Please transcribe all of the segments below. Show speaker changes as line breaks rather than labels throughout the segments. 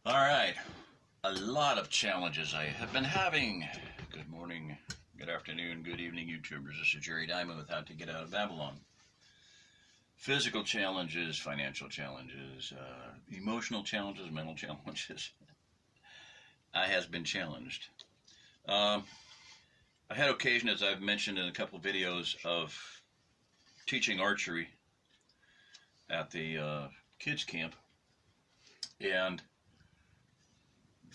All right, a lot of challenges I have been having. Good morning, good afternoon, good evening, YouTubers. This is Jerry Diamond with How to Get Out of Babylon. Physical challenges, financial challenges, emotional challenges, mental challenges. I has been challenged. I had occasion, as I've mentioned in a couple of videos, of teaching archery at the kids camp, and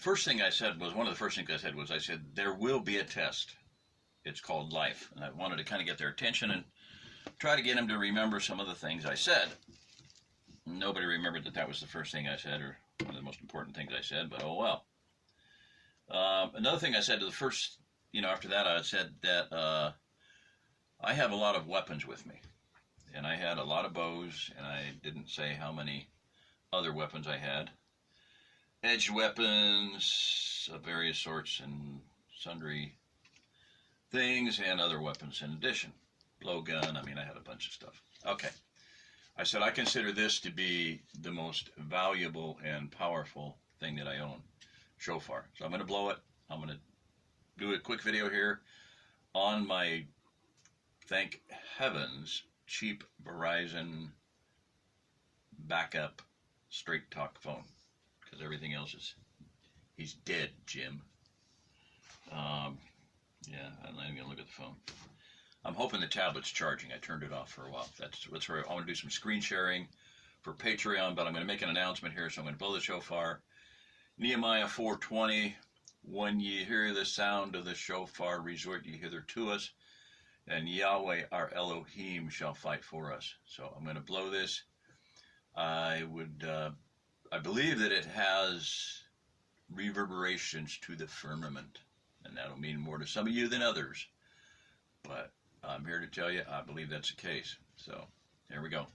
one of the first things I said was, there will be a test. It's called life. And I wanted to kind of get their attention and try to get them to remember some of the things I said. Nobody remembered that was the first thing I said, or one of the most important things I said, but oh well. Another thing I said after that, I said that I have a lot of weapons with me. And I had a lot of bows, and I didn't say how many other weapons I had. Edged weapons of various sorts and sundry things, and other weapons in addition. Blowgun, I had a bunch of stuff. Okay. I said I consider this to be the most valuable and powerful thing that I own, shofar. So I'm going to blow it. I'm going to do a quick video here on my, thank heavens, cheap Verizon backup straight talk phone. Because everything else he's dead, Jim. Yeah, I'm not even going to look at the phone. I'm hoping the tablet's charging. I turned it off for a while. That's where I want to do some screen sharing for Patreon, but I'm going to make an announcement here, so I'm going to blow the shofar. Nehemiah 4:20, when ye hear the sound of the shofar, resort ye hither to us, and Yahweh our Elohim shall fight for us. So I'm going to blow this. I believe that it has reverberations to the firmament, and that'll mean more to some of you than others. But I'm here to tell you, I believe that's the case. So, here we go.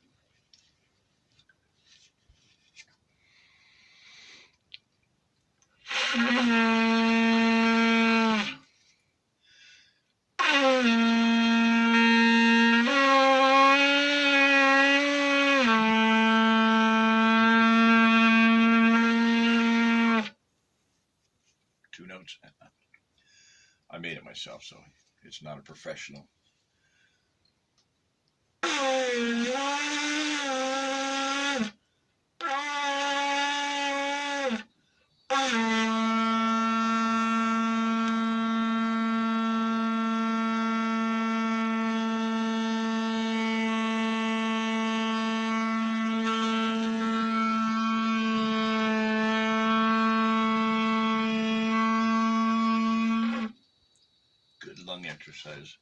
Two notes. I made it myself, so it's not a professional. Lung exercise.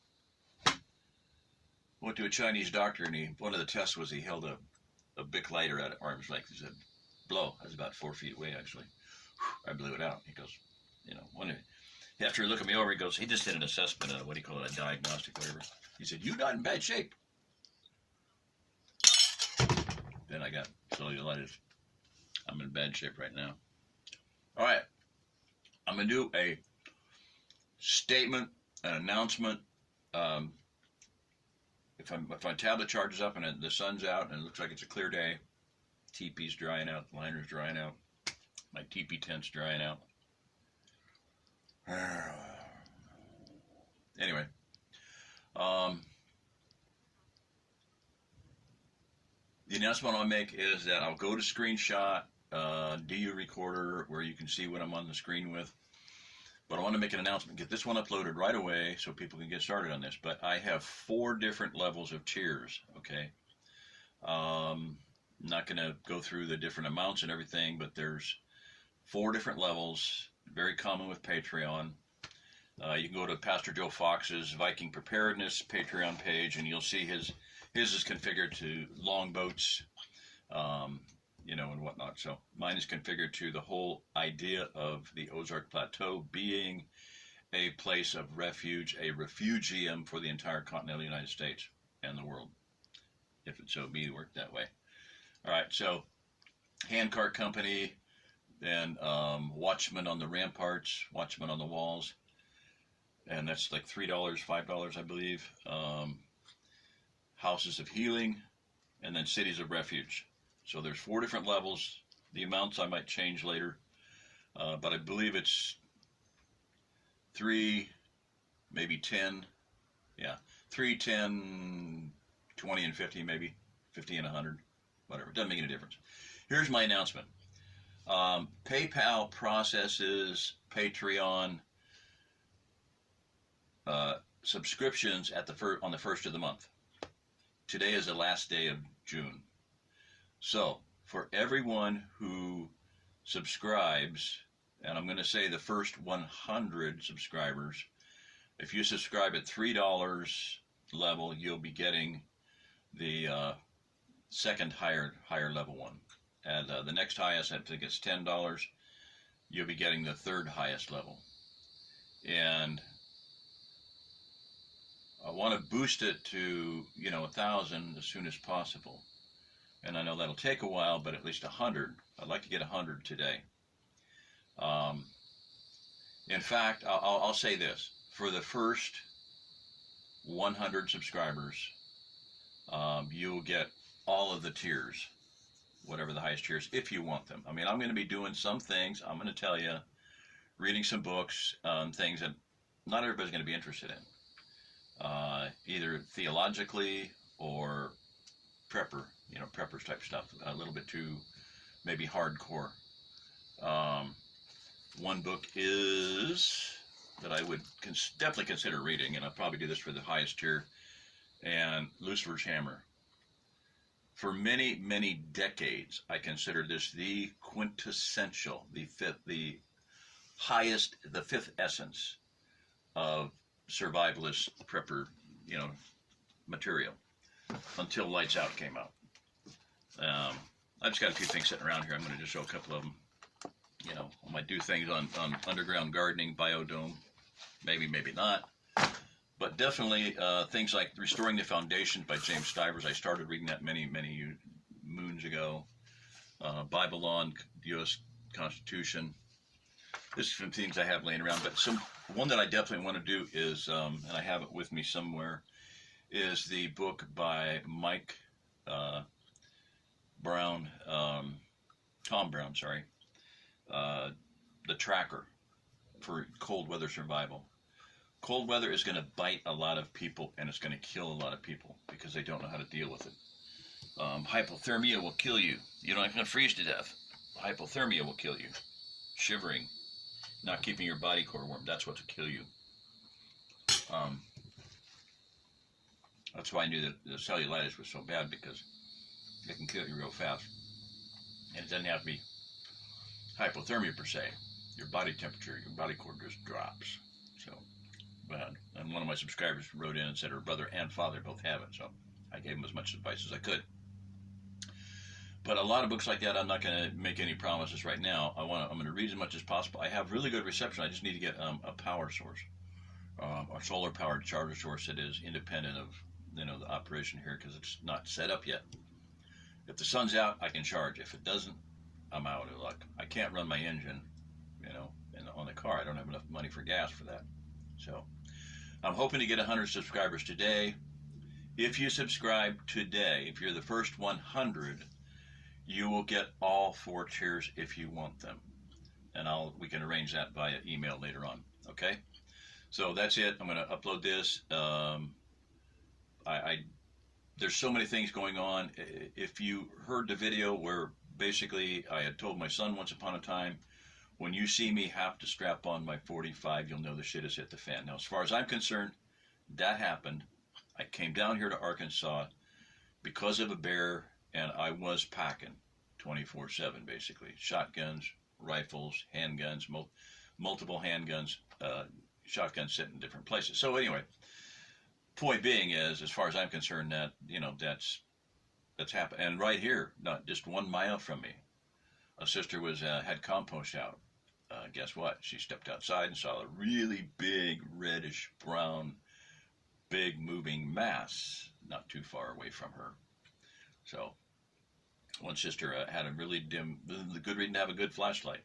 Went to a Chinese doctor, and one of the tests was he held a Bic lighter at arm's length. He said, blow. I was about 4 feet away, actually. I blew it out. He goes, after he looked at me over, he goes, he just did an assessment, what do you call it, a diagnostic, whatever. He said, you're not in bad shape. Then I got cellulitis. I'm in bad shape right now. All right. I'm going to do a statement, an announcement. If my tablet charges up and the sun's out and it looks like it's a clear day, teepee's drying out, the liner's drying out, my teepee tent's drying out. Anyway, the announcement I'll make is that I'll go to screenshot DU recorder where you can see what I'm on the screen with. But I want to make an announcement, get this one uploaded right away so people can get started on this. But I have 4 different levels of tiers, okay? I'm not going to go through the different amounts and everything, but there's 4 different levels, very common with Patreon. You can go to Pastor Joe Fox's Viking Preparedness Patreon page, and you'll see his is configured to longboats, and whatnot. So mine is configured to the whole idea of the Ozark Plateau being a place of refuge, a refugium for the entire continental United States and the world, if it so be worked that way. All right, so Handcart company, then Watchmen on the Ramparts, Watchmen on the walls, and that's like $3, $5, I believe. Houses of healing, and then cities of refuge. So there's 4 different levels. The amounts I might change later. but I believe it's 3, maybe 10. Yeah, 3, 10, 20, and 50, maybe 50 and 100, whatever. It doesn't make any difference. Here's my announcement. PayPal processes Patreon subscriptions at on the first of the month. Today is the last day of June. So for everyone who subscribes, and I'm going to say the first 100 subscribers, if you subscribe at $3 level, you'll be getting the second higher level one. And the next highest, I think it's $10, you'll be getting the third highest level. And I want to boost it to, 1,000 as soon as possible. And I know that'll take a while, but at least 100. I'd like to get 100 today. In fact, I'll say this. For the first 100 subscribers, you'll get all of the tiers, whatever the highest tiers, if you want them. I mean, I'm going to be doing some things, I'm going to tell you, reading some books, things that not everybody's going to be interested in. Either theologically or preppers type stuff, a little bit too maybe hardcore. One book is that I would definitely consider reading, and I'll probably do this for the highest tier, and Lucifer's Hammer. For many, many decades, I considered this the quintessential, the fifth essence of survivalist prepper, material, until Lights Out came out. I've just got a few things sitting around here. I'm going to just show a couple of them. I might do things on underground gardening, biodome, maybe not. But definitely things like Restoring the Foundations by James Stivers. I started reading that many, many moons ago. Bible Law and U.S. Constitution. This is some things I have laying around. But one that I definitely want to do is, and I have it with me somewhere, is the book by Mike Brown, Tom Brown, sorry. The Tracker for Cold Weather Survival. Cold weather is going to bite a lot of people, and it's going to kill a lot of people because they don't know how to deal with it. Hypothermia will kill you. You're not going to freeze to death. Hypothermia will kill you. Shivering, not keeping your body core warm, that's what will kill you. That's why I knew that the cellulitis was so bad, because it can kill you real fast. And it doesn't have to be hypothermia per se. Your body temperature, your body core just drops. So bad. And one of my subscribers wrote in and said her brother and father both have it, so I gave them as much advice as I could. But a lot of books like that, I'm not going to make any promises right now. I'm going to read as much as possible. I have really good reception. I just need to get a power source, a solar powered charger source that is independent of the operation here, because it's not set up yet. If the sun's out, I can charge. If it doesn't, I'm out of luck. I can't run my engine, on the car. I don't have enough money for gas for that. So I'm hoping to get 100 subscribers today. If you subscribe today, if you're the first 100, you will get all 4 tiers if you want them. And we can arrange that via email later on. Okay? So that's it. I'm going to upload this. There's so many things going on. If you heard the video where basically I had told my son once upon a time, when you see me have to strap on my 45, you'll know the shit has hit the fan. Now, as far as I'm concerned, that happened. I came down here to Arkansas because of a bear, and I was packing 24/7, basically. Shotguns, rifles, handguns, multiple handguns, shotguns sitting in different places. So anyway, point being is, as far as I'm concerned, that that's happened. And right here, not just 1 mile from me, a sister had compost out. Guess what? She stepped outside and saw a really big reddish brown, big moving mass not too far away from her. So one sister had a really dim, the good reason to have a good flashlight,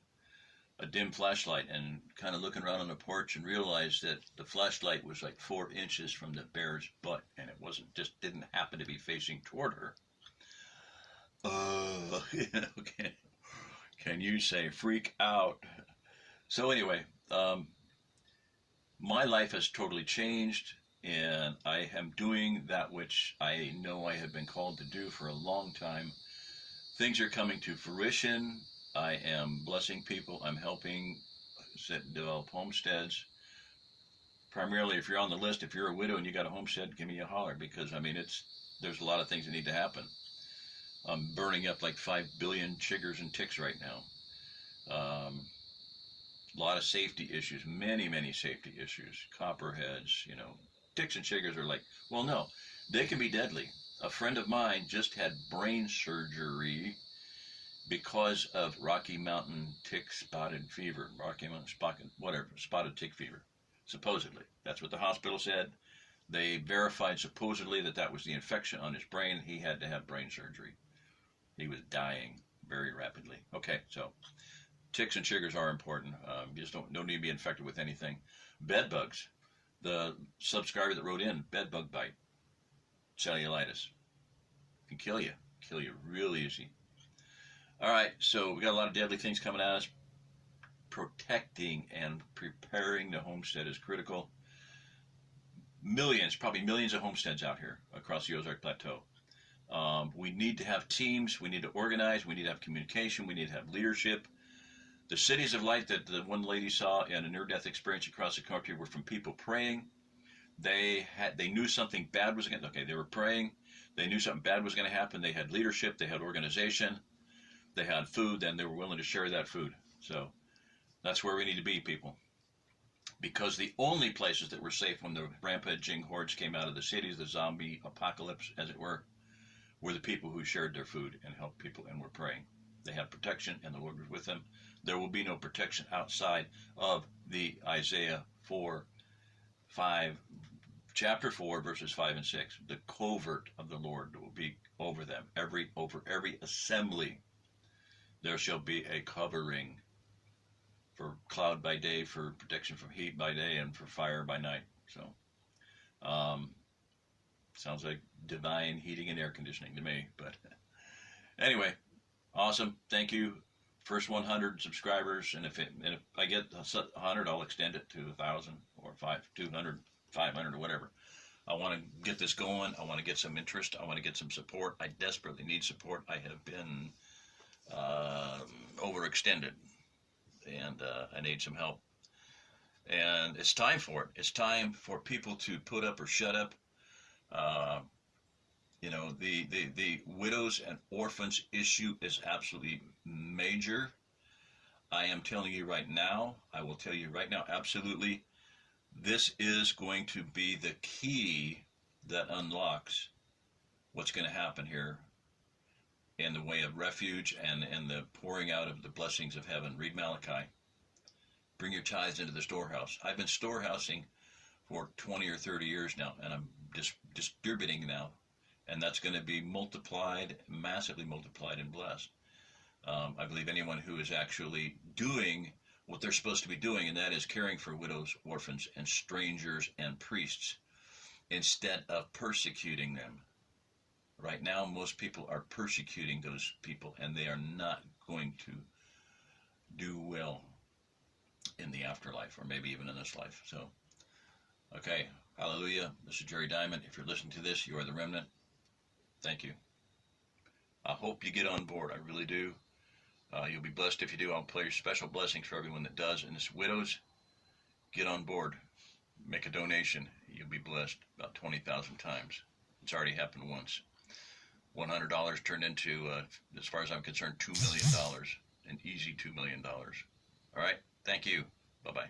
a dim flashlight, and kind of looking around on the porch and realized that the flashlight was like 4 inches from the bear's butt, and it didn't happen to be facing toward her. Okay. Can you say freak out? So anyway, my life has totally changed, and I am doing that which I know I have been called to do for a long time. Things are coming to fruition. I am blessing people. I'm helping develop homesteads. Primarily, if you're on the list, if you're a widow and you got a homestead, give me a holler, because I mean, there's a lot of things that need to happen. I'm burning up like 5 billion chiggers and ticks right now. A lot of safety issues, many safety issues. Copperheads, ticks and chiggers are like, well, no, they can be deadly. A friend of mine just had brain surgery because of Rocky Mountain tick spotted fever, spotted tick fever, supposedly. That's what the hospital said. They verified supposedly that was the infection on his brain. He had to have brain surgery. He was dying very rapidly. Okay, so ticks and chiggers are important. You just don't need to be infected with anything. Bed bugs. The subscriber that wrote in, bed bug bite, cellulitis, can kill you real easy. All right, so we got a lot of deadly things coming at us. Protecting and preparing the homestead is critical. Probably millions of homesteads out here across the Ozark Plateau. We need to have teams. We need to organize. We need to have communication. We need to have leadership. The cities of light that the one lady saw in a near-death experience across the country were from people praying. They knew something bad was going to. Okay, they were praying. They knew something bad was going to happen. They had leadership. They had organization. They had food. Then they were willing to share that food. So that's where we need to be, people. Because the only places that were safe when the rampaging hordes came out of the cities, the zombie apocalypse, as it were the people who shared their food and helped people and were praying. They had protection, and the Lord was with them. There will be no protection outside of the Isaiah 4:5, chapter 4, verses 5 and 6. The covert of the Lord will be over them. Over every assembly, there shall be a covering, for cloud by day, for protection from heat by day, and for fire by night. So, sounds like divine heating and air conditioning to me. But anyway, awesome. Thank you. First 100 subscribers, and if I get 100, I'll extend it to 1,000 or 200, 500, or whatever. I want to get this going. I want to get some interest. I want to get some support. I desperately need support. I have been overextended, and I need some help. And it's time for it. It's time for people to put up or shut up. The widows and orphans issue is absolutely major. I am telling you right now, I will tell you right now, absolutely, this is going to be the key that unlocks what's going to happen here in the way of refuge and the pouring out of the blessings of heaven. Read Malachi. Bring your tithes into the storehouse. I've been storehousing for 20 or 30 years now, and I'm distributing now. And that's going to be multiplied, massively multiplied and blessed. I believe anyone who is actually doing what they're supposed to be doing, and that is caring for widows, orphans, and strangers and priests, instead of persecuting them. Right now, most people are persecuting those people, and they are not going to do well in the afterlife, or maybe even in this life. So, okay, hallelujah. This is Jerry Diamond. If you're listening to this, you are the remnant. Thank you. I hope you get on board. I really do. You'll be blessed if you do. I'll play special blessings for everyone that does. And this widows, get on board. Make a donation. You'll be blessed about 20,000 times. It's already happened once. $100 turned into, as far as I'm concerned, $2 million. An easy $2 million. All right. Thank you. Bye-bye.